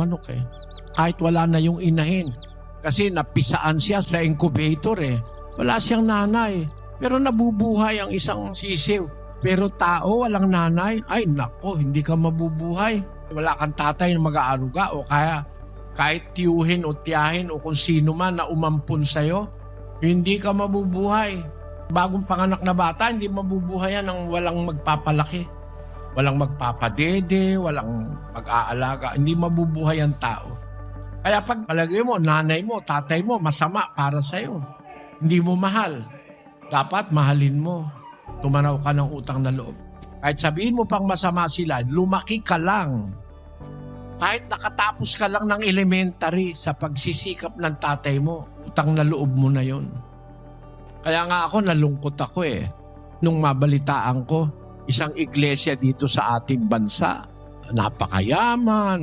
manok eh. Kahit wala na yung inahin. Kasi napisaan siya sa incubator eh. Wala siyang nanay. Pero nabubuhay ang isang sisiw. Pero tao, walang nanay, ay nako, hindi ka mabubuhay. Wala kang tatay na mag-aaruga o kaya kahit tiyuhin o tiyahin o kung sino man na umampun sa'yo, hindi ka mabubuhay. Bagong panganak na bata, hindi mabubuhay yan ng walang magpapalaki. Walang magpapadede, walang mag-aalaga. Hindi mabubuhay ang tao. Kaya pag palagay mo, nanay mo, tatay mo, masama para sa'yo. Hindi mo mahal. Dapat mahalin mo. Tumanaw ka ng utang na loob. Kahit sabihin mo pang masama sila, lumaki ka lang. Kahit nakatapos ka lang ng elementary sa pagsisikap ng tatay mo, utang na loob mo na yon. Kaya nga ako, nalungkot ako eh. Nung mabalitaan ko, isang iglesia dito sa ating bansa, napakayaman,